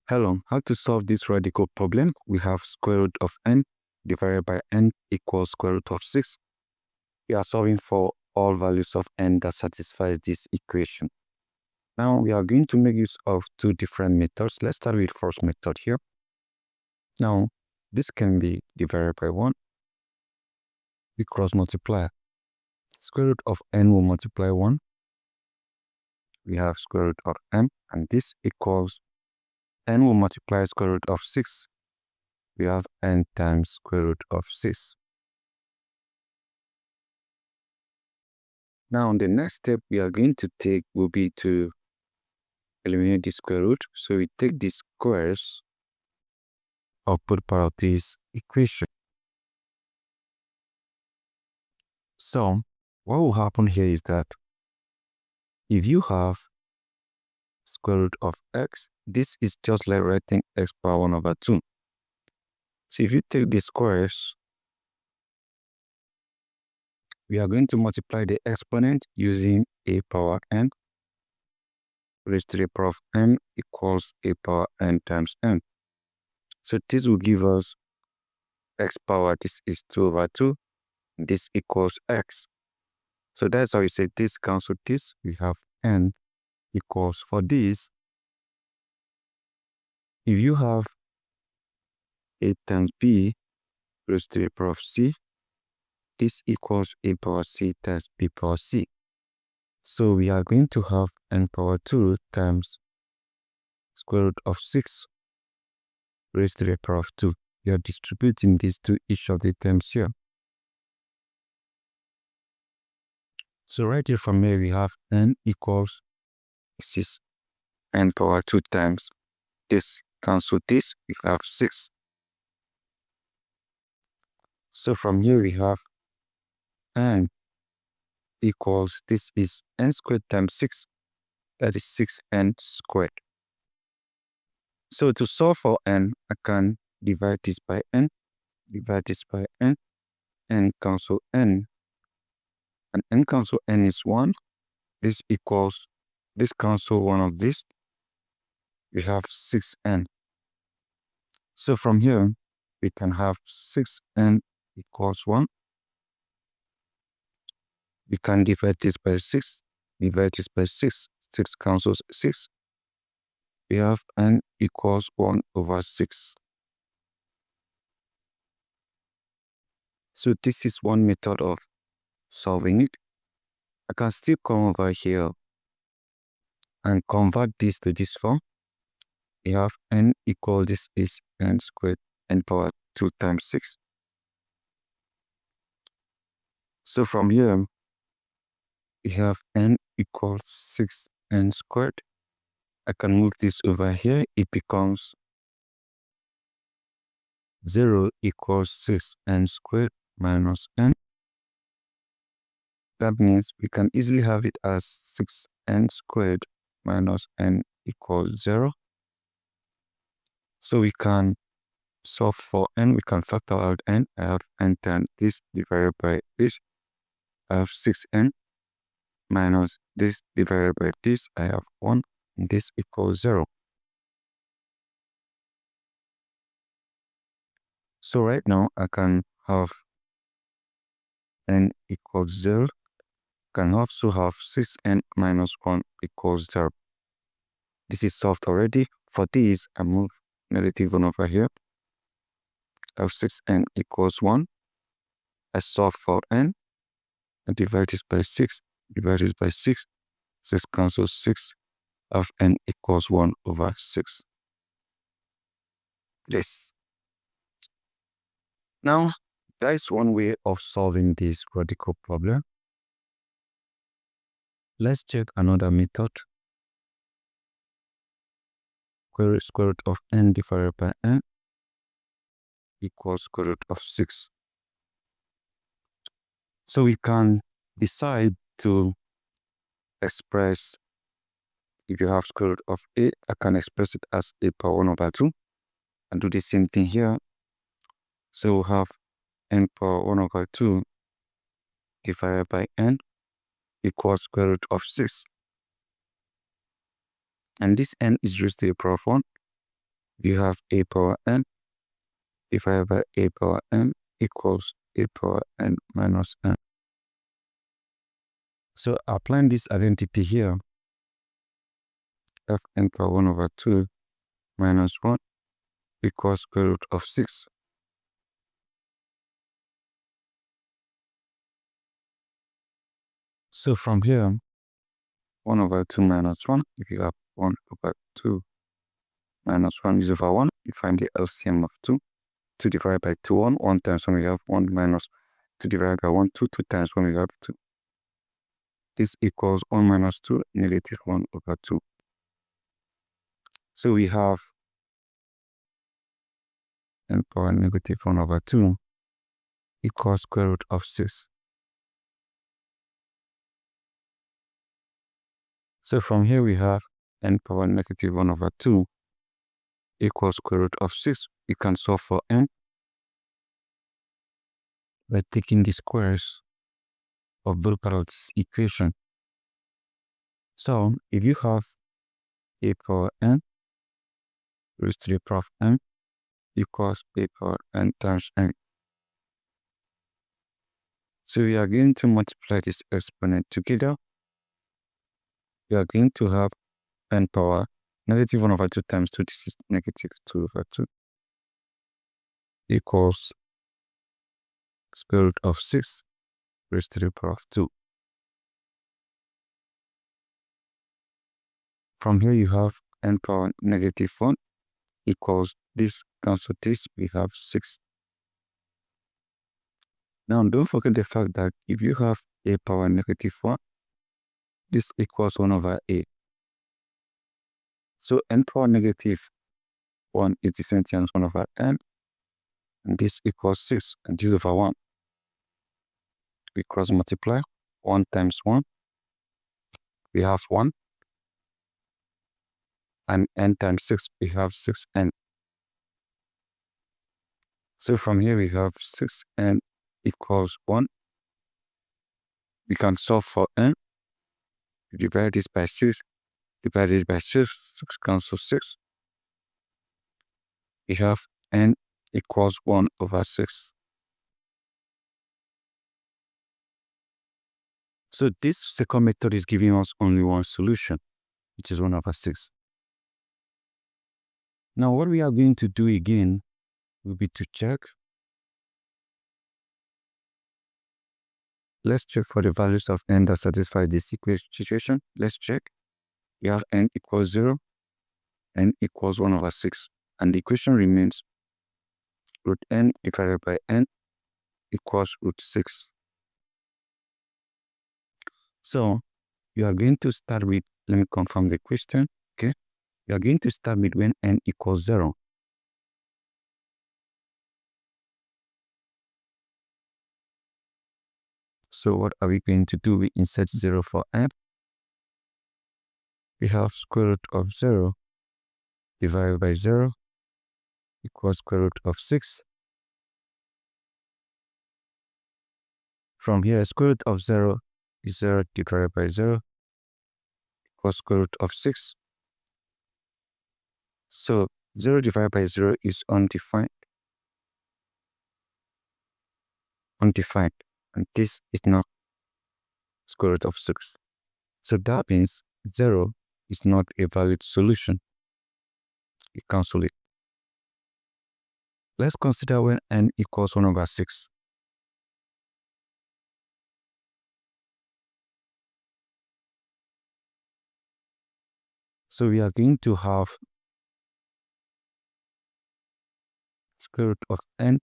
Hello, how to solve this radical problem? We have square root of n divided by n equals square root of 6. We are solving for all values of n that satisfies this equation. Now we are going to make use of two different methods. Let's start with the first method here. Now this can be divided by 1. We cross multiply. Square root of n will multiply 1. We have square root of m, and this equals n will multiply square root of 6. We have n times square root of 6. Now the next step we are going to take will be to eliminate the square root. So we take the squares output part of this equation. So what will happen here is that if you have square root of x, this is just like writing x power 1 over 2. So if you take the squares, we are going to multiply the exponent using a power n raised to the power of m equals a power n times n. So this will give us x power, this is 2 over 2, this equals x. So that's how you say this cancel this. We have n equals, for this, if you have a times b raised to the power of c, this equals a power c times b power c. So we are going to have n power 2 times square root of 6 raised to the power of 2. We are distributing this to each of the terms here. So right here from here we have n equals 6 n power 2 times this. Cancel this, we have 6. So from here we have n equals, this is n squared times 6, that is 6n squared. So to solve for n, I can divide this by n, divide this by n, and cancel n. And n cancel n is 1. This equals, this cancel one of this. We have 6n. So from here, we can have 6n equals 1. We can divide this by 6, divide this by 6. 6 cancels 6. We have n equals 1 over 6. So this is one method of solving it. I can still come over here and convert this to this form. We have n equals, this is n squared n power 2 times 6. So from here, we have n equals 6n squared. I can move this over here. It becomes 0 equals 6n squared minus n. That means we can easily have it as 6n squared minus n equals 0. So we can solve for n. We can factor out n. I have n times this divided by this. I have 6n minus this divided by this. I have 1. And this equals 0. So right now I can have n equals 0. Can also have 6n minus 1 equals 0. This is solved already. For this, I move negative 1 over here. I have 6n equals 1. I solve for n. I divide this by 6. Divide this by 6. 6 cancels 6. I have n equals 1 over 6. Yes. Now, that is one way of solving this radical problem. Let's check another method. Square root of n divided by n equals square root of 6. So we can decide to express, if you have square root of a, I can express it as a power 1 over 2 and do the same thing here. So we'll have n power 1 over 2 divided by n equals square root of 6. And this n is raised to the power of 1. You have a power n divided by a power m equals a power n minus n. So applying this identity here, fn power 1 over 2 minus 1 equals square root of 6. So from here, 1 over 2 minus 1, if you have 1 over 2 minus 1 is over 1, you find the LCM of 2. 2 divided by 2, 1. 1 times 1, we have 1 minus 2 divided by 1, 2. 2 times 1, we have 2. This equals 1 minus 2, negative 1 over 2. So we have n power negative 1 over 2 equals square root of 6. So from here we have n power negative 1 over 2 equals square root of 6. We can solve for n by taking the squares of both parts of this equation. So if you have a power n raised to the power of n equals a power n times n. So we are going to multiply this exponent together. We are going to have n power negative 1 over 2 times 2, this is negative 2 over 2, equals square root of 6 raised to the power of 2. From here you have n power negative 1 equals this cancel this, we have 6. Now don't forget the fact that if you have a power negative 1, this equals 1 over a. So n power negative 1 is the same thing as 1 over n, and this equals 6, and this over 1. We cross multiply, 1 times 1, we have 1, and n times 6, we have 6n. So from here we have 6n equals 1. We can solve for n. Divide this by 6, divide this by 6, 6 cancels 6. We have n equals 1 over 6. So this second method is giving us only one solution, which is 1 over 6. Now what we are going to do again will be to check. Let's check for the values of n that satisfy this situation. Let's check. We have n equals 0, n equals 1 over 6. And the equation remains root n divided by n equals root 6. So you are going to start with, let me confirm the question, okay? You are going to start with when n equals 0. So what are we going to do? We insert 0 for n. We have square root of 0 divided by 0 equals square root of 6. From here, square root of 0 is 0 divided by 0 equals square root of 6. So 0 divided by 0 is undefined. Undefined. And this is not square root of 6. So that means 0 is not a valid solution. We cancel it. Let's consider when n equals 1 over 6. So we are going to have square root of n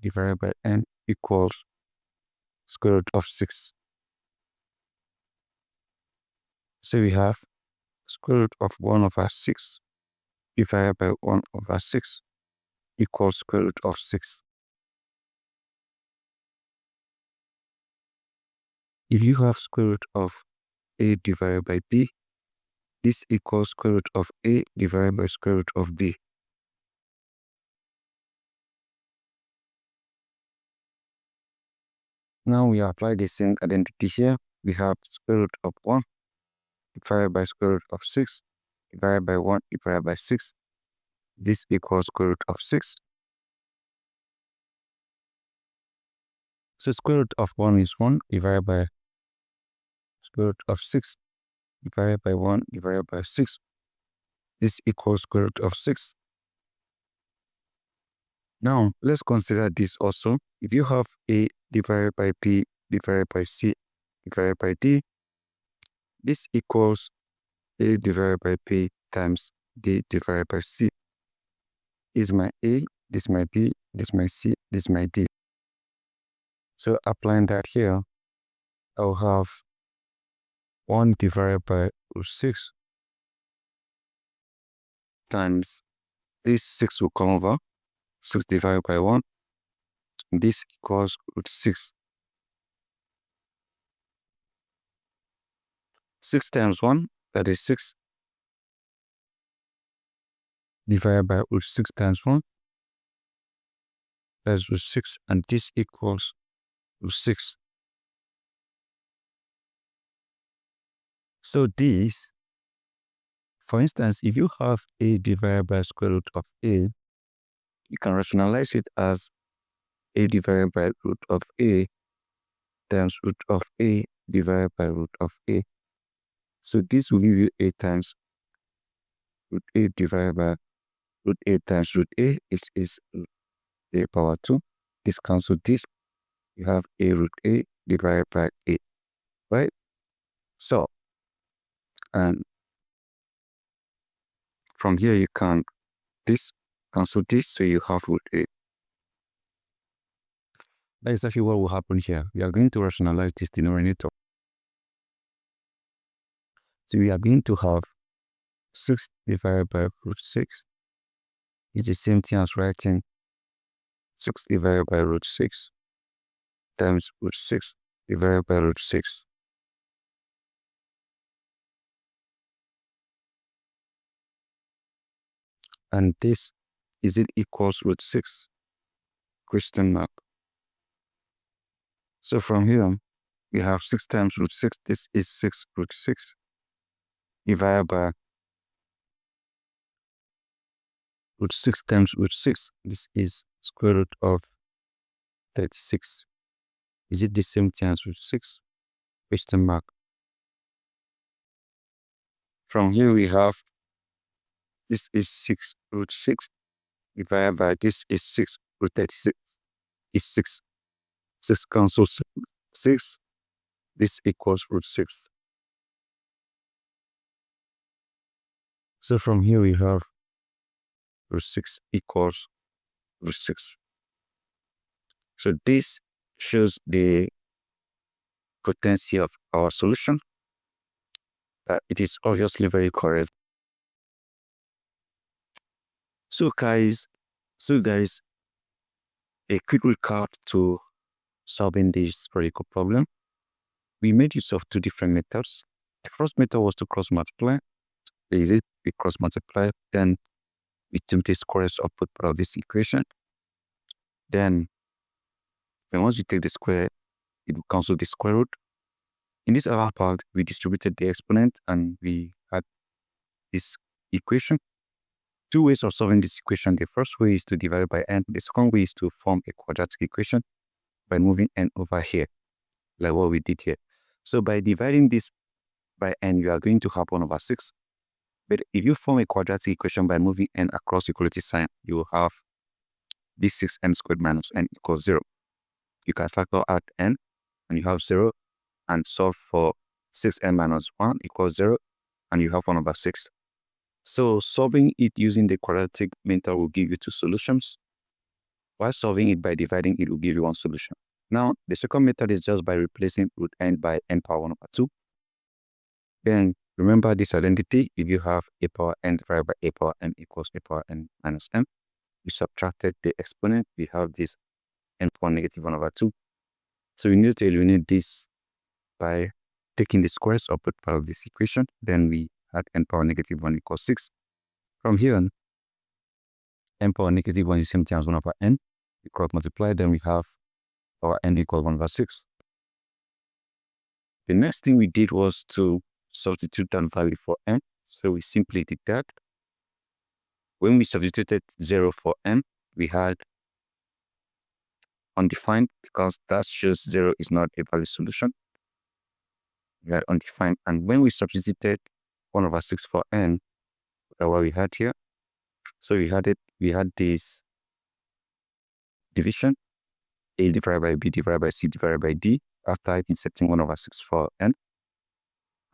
divided by n equals square root of 6. So we have square root of 1 over 6 divided by 1 over 6 equals square root of 6. If you have square root of a divided by b, this equals square root of a divided by square root of b. Now we apply the same identity here. We have square root of 1 divided by square root of 6 divided by 1 divided by 6 This equals square root of 6. So square root of 1 is 1 divided by square root of 6 divided by 1 divided by 6. This equals square root of 6. Now, let's consider this also. If you have A divided by B divided by C divided by D, this equals A divided by B times D divided by C. This is my A, this is my B, this is my C, this is my D. So applying that here, I'll have 1 divided by root 6 times this 6 will come over. 6 divided by 1. This equals root 6. 6 times 1, that is 6. Divided by root 6 times 1. That's root 6. And this equals root 6. So this, for instance, if you have A divided by square root of A, you can rationalize it as A divided by root of A times root of A divided by root of A. So this will give you A times root A divided by root A times root A is root A power 2. This cancels this. You have A root A divided by A, right? So, and from here you can cancel this, so you have root A. That is actually what will happen here. We are going to rationalize this denominator. So we are going to have 6 divided by root 6 is the same thing as writing 6 divided by root 6 times root 6 divided by root 6. And this, is it equals root 6? Question mark. So from here, we have 6 times root 6. This is 6 root 6 divided by root 6 times root 6. This is square root of 36. Is it the same thing as root 6? Question mark. From here we have, this is 6 root 6 divided by this is 6 root 36. Is 6. 6 cancels 6. This equals root 6. So from here we have root 6 equals root 6. So this shows the potency of our solution. It is obviously very correct. So guys, a quick recap to solving this practical problem. We made use of two different methods. The first method was to cross multiply. We cross multiply, then we took the squares output part of this equation. Then once you take the square, it will cancel the square root. In this other part, we distributed the exponent and we had this equation. Two ways of solving this equation. The first way is to divide it by n. The second way is to form a quadratic equation by moving n over here, like what we did here. So by dividing this by n, you are going to have 1 over 6. But if you form a quadratic equation by moving n across equality sign, you will have this 6n squared minus n equals 0. You can factor out n and you have 0 and solve for 6n minus 1 equals 0 and you have 1 over 6. So solving it using the quadratic method will give you two solutions, while solving it by dividing it will give you one solution. Now, the second method is just by replacing root n by n power 1 over 2. Then remember this identity. If you have a power n divided by a power n equals a power n minus m, we subtracted the exponent, we have this n power negative 1 over 2. So we need to eliminate this by taking the squares output part of this equation. Then we had n power negative 1 equals 6. From here on, n power negative 1 is the same thing as 1 over n. We cross multiply, then we have our n equals 1 over 6. The next thing we did was to substitute that value for n. So we simply did that. When we substituted 0 for n, we had undefined, because that shows 0 is not a valid solution. We had undefined. And when we substituted 1 over 6 for n, what we had here, so we had this division, a divided by b divided by c divided by d, after inserting 1 over 6 for n.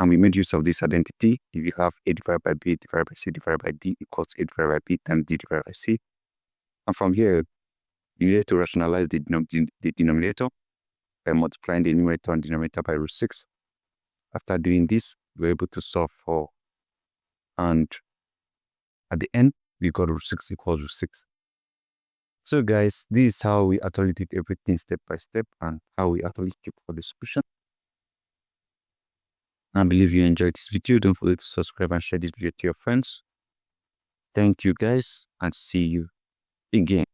And we made use of this identity. If you have a divided by b divided by c divided by d equals a divided by b times d divided by c. And from here, you need to rationalize the denominator by multiplying the numerator and denominator by root 6. After doing this, we're able to solve for, and at the end, we got root 6 equals root 6. So guys, this is how we actually did everything step by step and how we actually keep for the solution. I believe you enjoyed this video. Don't forget to subscribe and share this video to your friends. Thank you guys, and see you again.